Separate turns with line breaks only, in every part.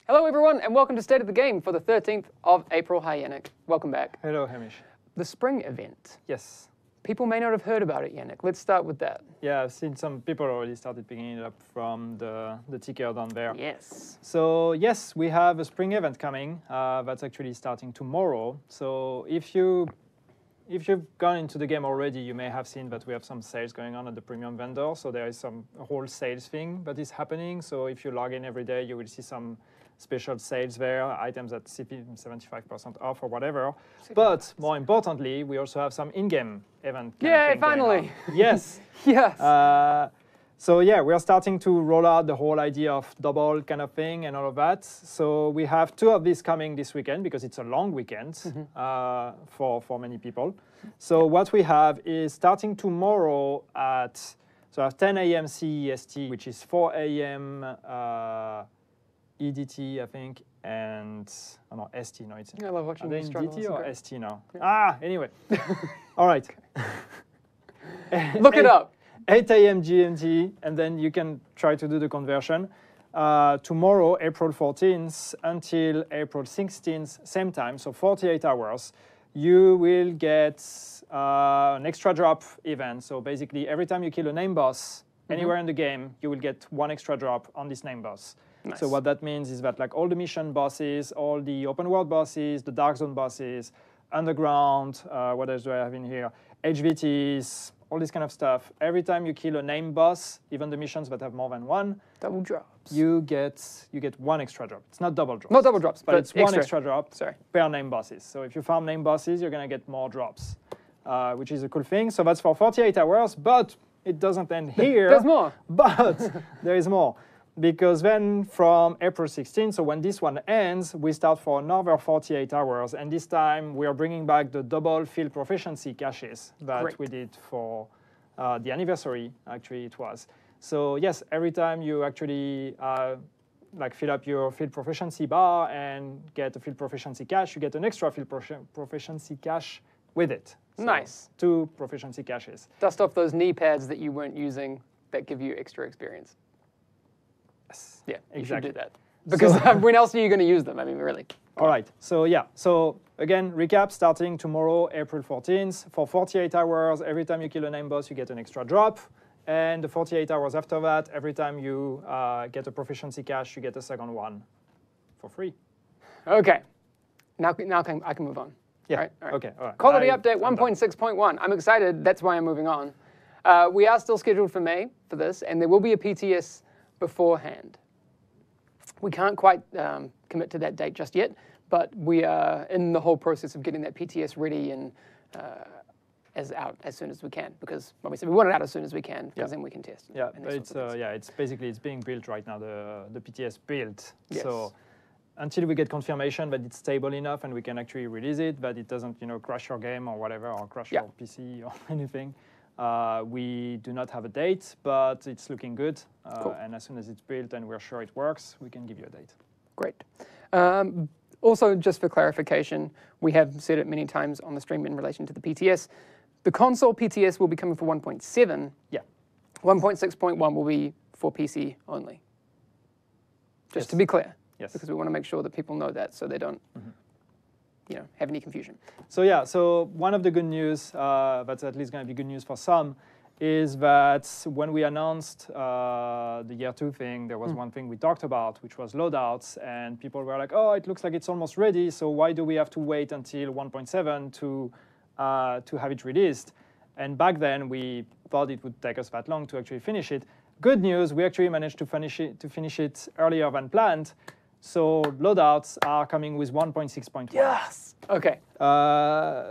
Hello everyone and welcome to State of the Game for the 13th of April. Hi Yannick, welcome back.
Hello Hamish.
The spring event.
Yes.
People may not have heard about it, Yannick. Let's start with that.
Yeah, I've seen some people already started picking it up from the ticker down there.
Yes.
So yes, we have a spring event coming that's actually starting tomorrow. So if you've gone into the game already, you may have seen that we have some sales going on at the premium vendor. So there is a whole sales thing that is happening. So if you log in every day, you will see some special sales there, items at 75% off or whatever. 75%. But more importantly, we also have some in-game event.
Yeah, finally.
Yes.
Yes.
So yeah, we are starting to roll out the whole idea of double kind of thing and all of that. So we have 2 of these coming this weekend because it's a long weekend for many people. So what we have is starting tomorrow at 10 a.m. CEST, which is 4 a.m. EDT, I think, and no, ST. No, it's.
I love watching you struggle.
DT or ST now? Yeah. Anyway. All right.
Look it up.
8 a.m. GMT, and then you can try to do the conversion. Tomorrow, April 14th until April 16th, same time, so 48 hours, you will get an extra drop event. So basically, every time you kill a name boss anywhere in the game, you will get 1 extra drop on this name boss. Nice. So what that means is that like all the mission bosses, all the open world bosses, the dark zone bosses, underground, what else do I have in here? HVTs, all this kind of stuff. Every time you kill a name boss, even the missions that have more than 1,
double drops.
You get 1 extra drop. It's not double drops.
Not double drops,
but it's
extra.
1 extra drop per name bosses. So if you farm name bosses, you're gonna get more drops, which is a cool thing. So that's for 48 hours, but it doesn't end here.
There's more.
But there is more. Because then from April 16th, so when this one ends, we start for another 48 hours. And this time we are bringing back the double field proficiency caches that we did for the anniversary, actually it was. So yes, every time you actually fill up your field proficiency bar and get a field proficiency cache, you get an extra field proficiency cache with it. So
nice.
2 proficiency caches.
Dust off those knee pads that you weren't using that give you extra experience. Yeah, exactly. You should do that. Because when else are you going to use them? I mean, really.
All right. So yeah. So again, recap, starting tomorrow, April 14th. For 48 hours, every time you kill a name boss, you get an extra drop. And the 48 hours after that, every time you get a proficiency cache, you get a second one for free.
OK. Now I can move on.
Yeah.
All right, all right.
OK. All right.
Quality update 1.6.1. I'm excited. That's why I'm moving on. We are still scheduled for May for this, and there will be a PTS beforehand. We can't quite commit to that date just yet, but we are in the whole process of getting that PTS ready and out as soon as we can, because obviously we want it out as soon as we can, because then we can test.
Yeah, but it's basically being built right now, the PTS build. Yes. So until we get confirmation that it's stable enough and we can actually release it, that it doesn't crash your game or whatever, or crash your PC or anything. We do not have a date, but it's looking good. Cool. And as soon as it's built and we're sure it works, we can give you a date.
Great. Also, just for clarification, we have said it many times on the stream in relation to the PTS. The console PTS will be coming for 1.7.
Yeah.
1.6.1 will be for PC only. Just to be clear. Yes. Because we want to make sure that people know that so they don't have any confusion.
So yeah, so one of the good news, that's at least going to be good news for some, is that when we announced the year 2 thing, there was one thing we talked about, which was loadouts, and people were like, oh, it looks like it's almost ready, so why do we have to wait until 1.7 to have it released? And back then, we thought it would take us that long to actually finish it. Good news, we actually managed to finish it earlier than planned. So loadouts are coming with 1.6.1.
Yes. Okay.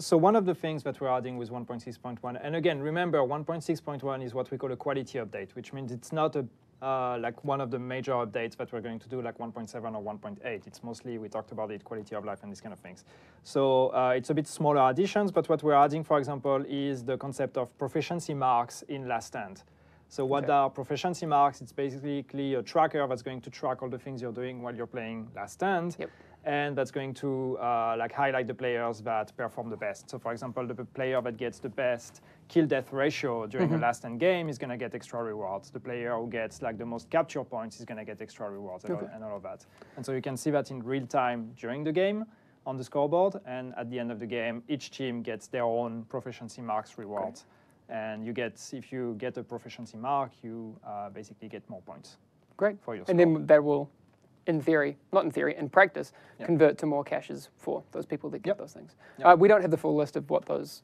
So one of the things that we're adding with 1.6.1, and again, remember, 1.6.1 is what we call a quality update, which means it's not like one of the major updates that we're going to do, like 1.7 or 1.8. It's mostly, we talked about it, quality of life and these kind of things. So it's a bit smaller additions, but what we're adding, for example, is the concept of proficiency marks in Last Stand. So what are proficiency marks? It's basically a tracker that's going to track all the things you're doing while you're playing Last Stand.
Yep.
And that's going to like highlight the players that perform the best. So for example, the player that gets the best kill-death ratio during a Last Stand game is going to get extra rewards. The player who gets like the most capture points is going to get extra rewards and all of that. And so you can see that in real time during the game on the scoreboard. And at the end of the game, each team gets their own proficiency marks reward. And you get, if you get a proficiency mark, you basically get more points.
Great.
For your
and then that will, in theory, not in theory, in practice, convert to more caches for those people that get those things. We don't have the full list of what those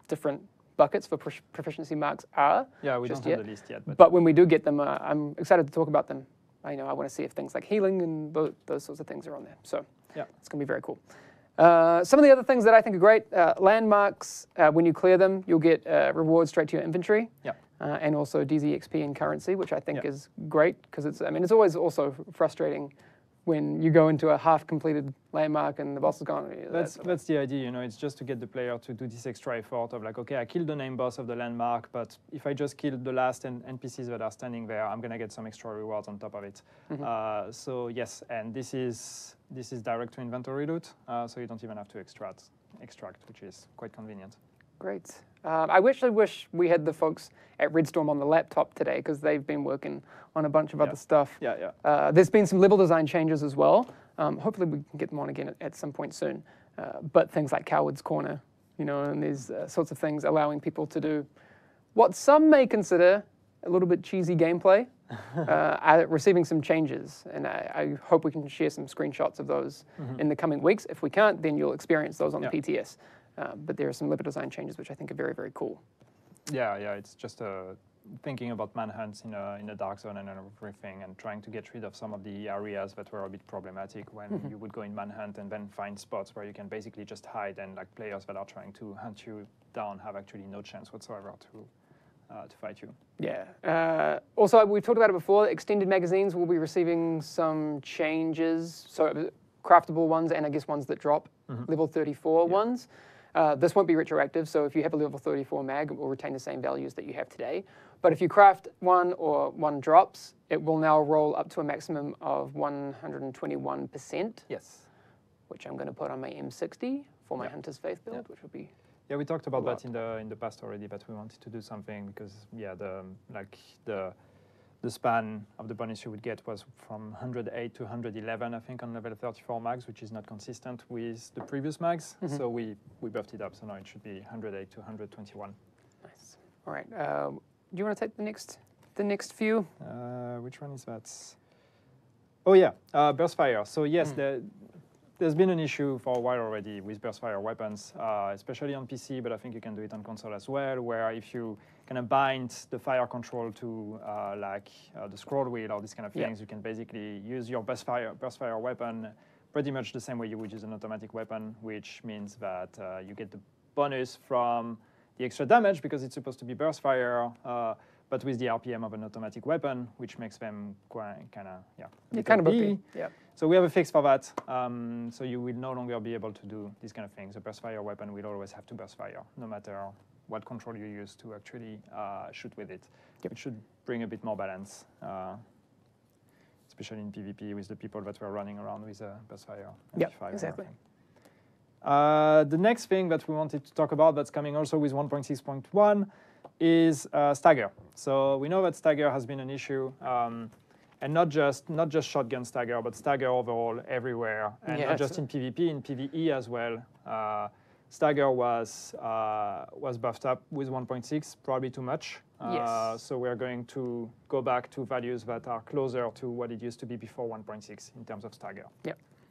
different buckets for proficiency marks are.
Yeah, we don't have the list yet.
But when we do get them, I'm excited to talk about them. I want to see if things like healing and those sorts of things are on there. So it's going to be very cool. Some of the other things that I think are great, landmarks, when you clear them, you'll get rewards straight to your inventory. And also DZXP in currency, which I think is great because it's always also frustrating when you go into a half-completed landmark and the boss is gone.
That's the idea, it's just to get the player to do this extra effort of like, okay, I killed the name boss of the landmark, but if I just killed the last NPCs that are standing there, I'm gonna get some extra rewards on top of it. So yes, and this is direct to inventory loot, so you don't even have to extract, which is quite convenient.
Great. I actually wish we had the folks at Redstorm on the laptop today because they've been working on a bunch of other stuff. There's been some level design changes as well. Hopefully we can get them on again at some point soon. But things like Coward's Corner, and these sorts of things allowing people to do what some may consider a little bit cheesy gameplay, are receiving some changes. And I hope we can share some screenshots of those in the coming weeks. If we can't, then you'll experience those on the PTS. But there are some level design changes which I think are very, very cool.
Yeah, it's just thinking about manhunts in a dark zone and everything, and trying to get rid of some of the areas that were a bit problematic when you would go in manhunt and then find spots where you can basically just hide, and like players that are trying to hunt you down have actually no chance whatsoever to fight you.
Yeah. Also, we've talked about it before. Extended magazines will be receiving some changes. So craftable ones and I guess ones that drop level 34 ones. This won't be retroactive, so if you have a level 34 mag, it will retain the same values that you have today. But if you craft one or one drops, it will now roll up to a maximum of 121%.
Yes.
Which I'm going to put on my M60 for my Hunter's Faith build, which will be...
Yeah, we talked about that in the past already, but we wanted to do something because, the span of the bonus you would get was from 108 to 111, I think, on level 34 mags, which is not consistent with the previous mags. So we buffed it up, so now it should be 108 to 121.
Nice. All right. Do you want to take the next few?
Which one is that? Oh yeah, burst fire. So yes, there's been an issue for a while already with burst fire weapons, especially on PC, but I think you can do it on console as well, where if you kind of bind the fire control to the scroll wheel or these kind of things, you can basically use your burst fire weapon pretty much the same way you would use an automatic weapon, which means that you get the bonus from the extra damage because it's supposed to be burst fire, but with the RPM of an automatic weapon, which makes them kind of OP. So we have a fix for that. So you will no longer be able to do these kind of things. A burst fire weapon will always have to burst fire, no matter what control you use to actually shoot with it. It should bring a bit more balance, especially in PvP with the people that were running around with a burst fire.
Yeah, exactly.
The next thing that we wanted to talk about that's coming also with 1.6.1 is stagger. So we know that stagger has been an issue, and not just shotgun stagger, but stagger overall everywhere, and not just in PvP, in PvE as well. Stagger was buffed up with 1.6, probably too much. So we're going to go back to values that are closer to what it used to be before 1.6 in terms of stagger.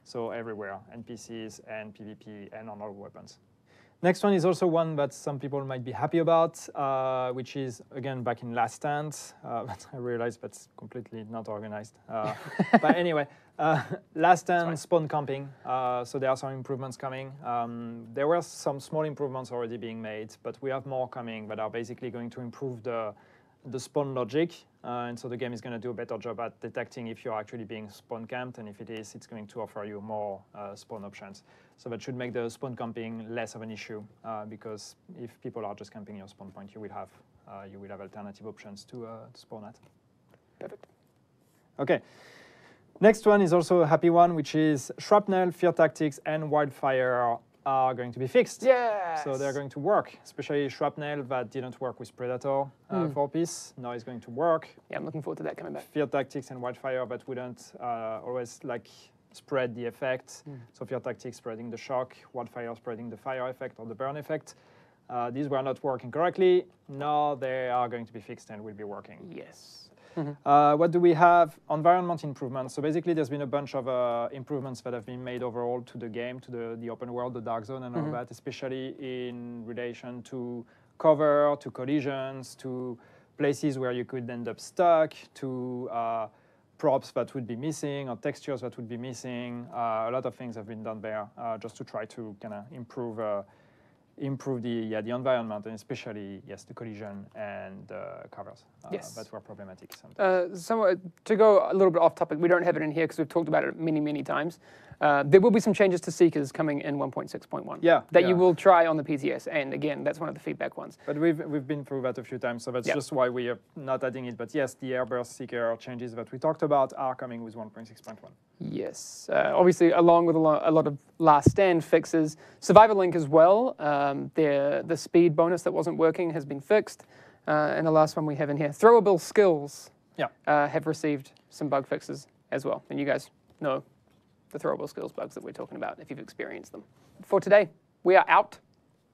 So everywhere, NPCs and PvP and on all weapons. Next one is also one that some people might be happy about, which is, again, back in Last Stand. But I realize that's completely not organized. But anyway, Last Stand spawn camping. So there are some improvements coming. There were some small improvements already being made, but we have more coming that are basically going to improve the spawn logic. And so the game is going to do a better job at detecting if you're actually being spawn camped, and if it is, it's going to offer you more spawn options. So that should make the spawn camping less of an issue, because if people are just camping your spawn point, you will have you will have alternative options to spawn at.
Perfect.
Okay. Next one is also a happy one, which is Shrapnel, Fear Tactics, and Wildfire are going to be fixed.
Yes.
So they're going to work, especially Shrapnel that didn't work with Predator 4-piece. Now it's going to work.
Yeah, I'm looking forward to that coming back.
Fear Tactics and Wildfire that wouldn't always like spread the effect. So Fear Tactics spreading the shock, Wildfire spreading the fire effect or the burn effect. These were not working correctly. Now they are going to be fixed and will be working.
Yes.
What do we have? Environment improvements. So basically, there's been a bunch of improvements that have been made overall to the game, to the open world, the dark zone, and all that, especially in relation to cover, to collisions, to places where you could end up stuck, to props that would be missing or textures that would be missing. A lot of things have been done there just to try to kind of improve the environment, and especially the collision and covers that were problematic.
To go a little bit off topic, we don't have it in here because we've talked about it many times. There will be some changes to Seekers coming in 1.6.1 that you will try on the PTS, and again, that's one of the feedback ones.
But we've been through that a few times, so that's just why we are not adding it. But yes, the Airburst Seeker changes that we talked about are coming with 1.6.1.
Yes, obviously along with a lot of Last Stand fixes, Survivor Link as well. The speed bonus that wasn't working has been fixed, and the last one we have in here, throwable skills, have received some bug fixes as well. And you guys know the throwable skills bugs that we're talking about if you've experienced them. For today, we are out.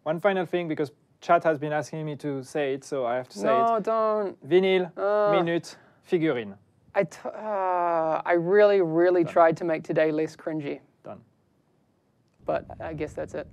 One final thing, because chat has been asking me to say it, so I have to say it.
No, don't.
Vinyl, minute, figurine.
I really tried to make today less cringy.
Done.
But I guess that's it.